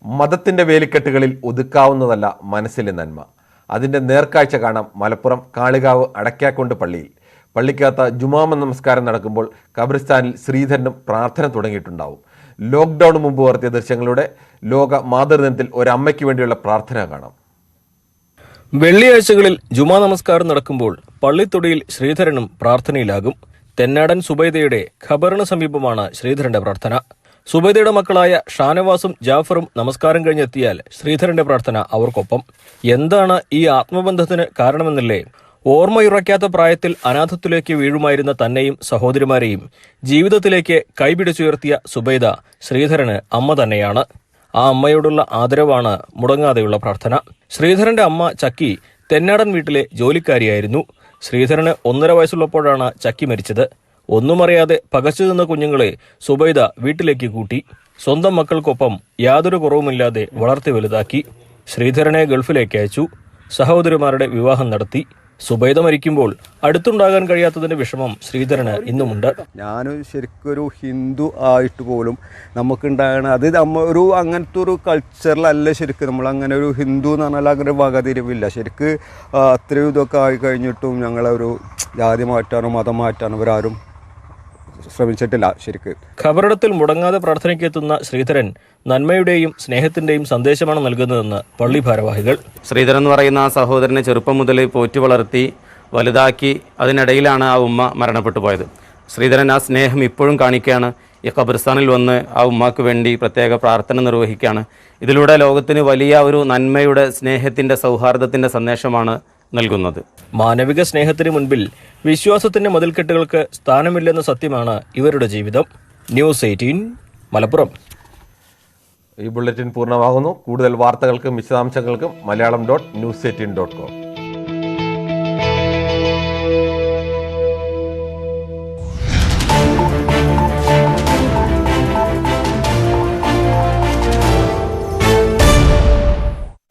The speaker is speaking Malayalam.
മതത്തിന്റെ വേലിക്കെട്ടുകളിൽ ഒതുക്കാവുന്നതല്ല മനസ്സിലെ നന്മ. അതിന്റെ നേർക്കാഴ്ച കാണാം മലപ്പുറം കാളികാവ് അടയ്ക്കാക്കുണ്ട് പള്ളിയിൽ. പള്ളിക്കകത്ത് ജുമാ നമസ്കാരം നടക്കുമ്പോൾ ഖബറിസ്ഥാനിൽ ശ്രീധരനും പ്രാർത്ഥന തുടങ്ങിയിട്ടുണ്ടാവും. ലോക്ക്ഡൌൺ മുമ്പ് പകർത്തിയ ദൃശ്യങ്ങളുടെ ലോക മാതൃദിനത്തിൽ ഒരമ്മയ്ക്ക് വേണ്ടിയുള്ള പ്രാർത്ഥന കാണാം. വെള്ളിയാഴ്ചകളിൽ ജുമാ നമസ്കാരം നടക്കുമ്പോൾ പള്ളിത്തൊടിയിൽ ശ്രീധരനും പ്രാർത്ഥനയിലാകും. തെന്നാടൻ സുബൈദയുടെ ഖബറിന് സമീപമാണ് ശ്രീധരന്റെ പ്രാർത്ഥന. സുബൈദയുടെ മക്കളായ ഷാനവാസും ജാഫറും നമസ്കാരം കഴിഞ്ഞെത്തിയാൽ ശ്രീധരന്റെ പ്രാർത്ഥന അവർക്കൊപ്പം. എന്താണ് ഈ ആത്മബന്ധത്തിന് കാരണമെന്നല്ലേ? ഓർമ്മയുറയ്ക്കാത്ത പ്രായത്തിൽ അനാഥത്വത്തിലേക്ക് വീഴുമായിരുന്ന തന്നെയും സഹോദരിമാരെയും ജീവിതത്തിലേക്ക് കൈപിടിച്ചുയർത്തിയ സുബൈദ ശ്രീധരന് അമ്മ തന്നെയാണ്. ആ അമ്മയോടുള്ള ആദരവാണ് മുടങ്ങാതെയുള്ള പ്രാർത്ഥന. ശ്രീധരന്റെ അമ്മ ചക്കി തെന്നാടൻ വീട്ടിലെ ജോലിക്കാരിയായിരുന്നു. ശ്രീധരന് 1.5 വയസ്സുള്ളപ്പോഴാണ് ചക്കി മരിച്ചത്. ഒന്നുമറിയാതെ പകച്ചു നിന്ന കുഞ്ഞുങ്ങളെ സുബൈദ വീട്ടിലേക്ക് കൂട്ടി. സ്വന്തം മക്കൾക്കൊപ്പം യാതൊരു കുറവുമില്ലാതെ വളർത്തി വലുതാക്കി. ശ്രീധരനെ ഗൾഫിലേക്ക് അയച്ചു. സഹോദരിമാരുടെ വിവാഹം നടത്തി. സുബൈദ മരിക്കുമ്പോൾ അടുത്തുണ്ടാകാൻ കഴിയാത്തതിന്റെ വിഷമം ശ്രീധരന് ഇന്നുമുണ്ട്. ഞാൻ ശരിക്കൊരു ഹിന്ദു ആയിട്ട് പോലും നമുക്കുണ്ടാകണം, അത് ഒരു അങ്ങനത്തെ ഒരു കൾച്ചറിലല്ല ശരിക്കും. നമ്മൾ അങ്ങനെ ഒരു ഹിന്ദു എന്ന് പറഞ്ഞാൽ അങ്ങനെ വകതിരിവില്ല. ശരിക്ക് അത്രയും ഇതൊക്കെ ആയി കഴിഞ്ഞിട്ടും ഞങ്ങളൊരു ജാതി മാറ്റാനോ മതം മാറ്റാനോ ഇവരാരും ശ്രമിച്ചിട്ടില്ല. ശരിക്ക് ഖബറിടത്തിൽ മുടങ്ങാതെ പ്രാർത്ഥനയ്ക്ക് എത്തുന്ന ശ്രീധരൻ നന്മയുടെയും സ്നേഹത്തിന്റെയും സന്ദേശമാണ് നൽകുന്നതെന്ന് പള്ളി ഭാരവാഹികൾ. ശ്രീധരൻ എന്ന് പറയുന്ന ആ സഹോദരനെ ചെറുപ്പം മുതൽ പോറ്റി വളർത്തി വലുതാക്കി. അതിനിടയിലാണ് ആ ഉമ്മ മരണപ്പെട്ടു പോയത്. ശ്രീധരൻ ആ സ്നേഹം ഇപ്പോഴും കാണിക്കുകയാണ്. ഈ ഖബർസ്ഥാനിൽ വന്ന് ആ ഉമ്മാക്ക് വേണ്ടി പ്രത്യേക പ്രാർത്ഥന നിർവഹിക്കുകയാണ്. ഇതിലൂടെ ലോകത്തിന് വലിയ ഒരു നന്മയുടെ, സ്നേഹത്തിന്റെ, സൗഹാർദ്ദത്തിന്റെ സന്ദേശമാണ് നൽകുന്നത്. മാനവിക സ്നേഹത്തിന് മുൻപിൽ വിശ്വാസത്തിന്റെ മതിൽക്കെട്ടുകൾക്ക് സ്ഥാനമില്ലെന്ന സത്യമാണ് ഇവരുടെ ജീവിതം. ന്യൂസ് 18 മലപ്പുറം. ഈ ബുള്ളറ്റിൻ പൂർണ്ണമാകുന്നു. കൂടുതൽ വാർത്തകൾക്കും വിശദാംശങ്ങൾക്കും മലയാളം.news18.com